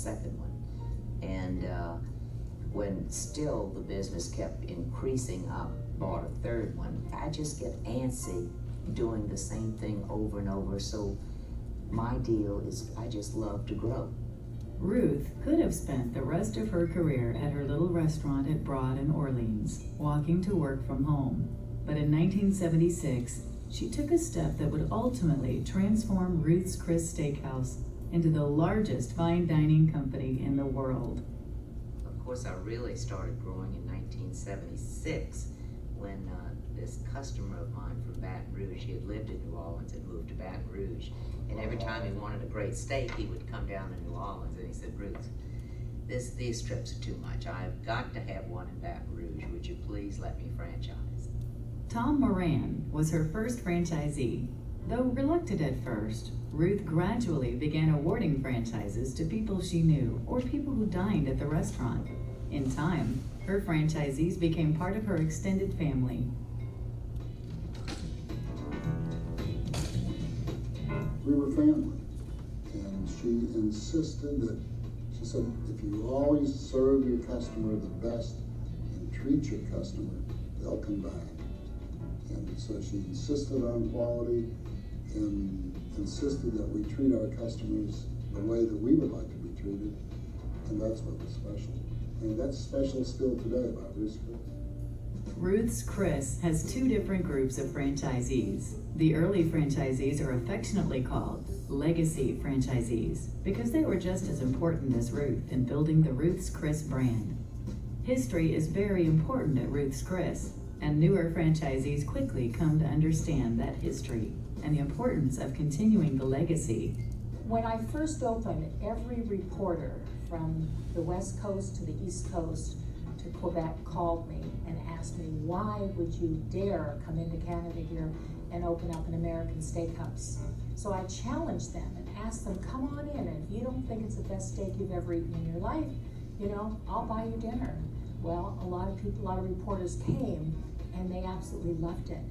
second one. And when still the business kept increasing, I bought a third one. I just get antsy doing the same thing over and over. So my deal is I just love to grow. Ruth could have spent the rest of her career at her little restaurant at Broad in Orleans, walking to work from home. But in 1976, she took a step that would ultimately transform Ruth's Chris Steakhouse into the largest fine dining company in the world. Of course, I really started growing in 1976 when this customer of mine from Baton Rouge, he had lived in New Orleans and moved to Baton Rouge, and every time he wanted a great steak, he would come down to New Orleans and he said, Ruth, these trips are too much. I've got to have one in Baton Rouge. Would you please let me franchise? Tom Moran was her first franchisee. Though reluctant at first, Ruth gradually began awarding franchises to people she knew or people who dined at the restaurant. In time, her franchisees became part of her extended family. We were family, and she insisted that, she said, if you always serve your customer the best and treat your customer, they'll come back. And so she insisted on quality and insisted that we treat our customers the way that we would like to be treated, and that's what was special. And that's special still today about Ruth's Chris. Ruth's Chris has two different groups of franchisees. The early franchisees are affectionately called legacy franchisees because they were just as important as Ruth in building the Ruth's Chris brand. History is very important at Ruth's Chris, and newer franchisees quickly come to understand that history and the importance of continuing the legacy. When I first opened, every reporter from the West Coast to the East Coast to Quebec called me and asked me, why would you dare come into Canada here and open up an American steakhouse? So I challenged them and asked them, come on in, and if you don't think it's the best steak you've ever eaten in your life, I'll buy you dinner. Well, a lot of reporters came and they absolutely loved it.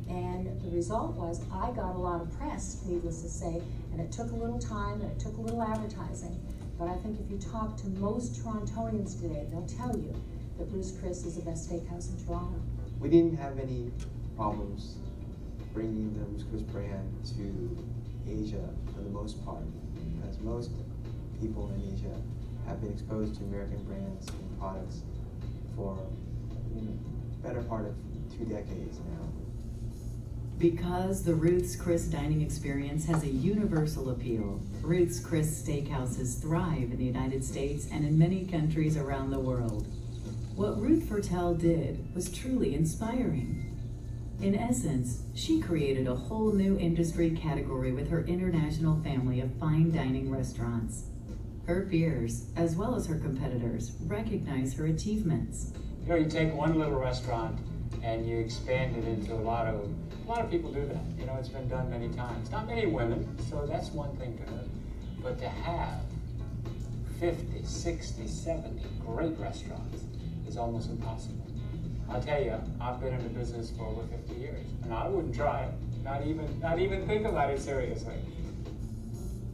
And the result was I got a lot of press, needless to say, and it took a little time and it took a little advertising. But I think if you talk to most Torontonians today, they'll tell you that Ruth's Chris is the best steakhouse in Toronto. We didn't have any problems bringing the Ruth's Chris brand to Asia for the most part, because most people in Asia have been exposed to American brands and products for better part of 2 decades now. Because the Ruth's Chris dining experience has a universal appeal, Ruth's Chris steakhouses thrive in the United States and in many countries around the world. What Ruth Fertel did was truly inspiring. In essence, she created a whole new industry category with her international family of fine dining restaurants. Her peers, as well as her competitors, recognize her achievements. You take one little restaurant and you expand it into a lot of people do that. It's been done many times. Not many women, so that's one thing to note. But to have 50, 60, 70 great restaurants is almost impossible. I'll tell you, I've been in the business for over 50 years, and I wouldn't try it. Not even think about it seriously.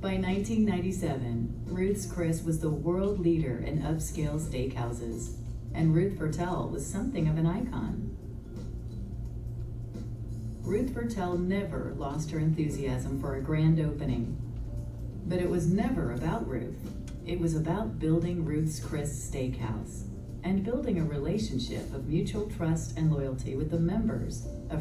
By 1997, Ruth's Chris was the world leader in upscale steakhouses, and Ruth Fertel was something of an icon. Ruth Fertel never lost her enthusiasm for a grand opening. But it was never about Ruth. It was about building Ruth's Chris Steakhouse and building a relationship of mutual trust and loyalty with the members of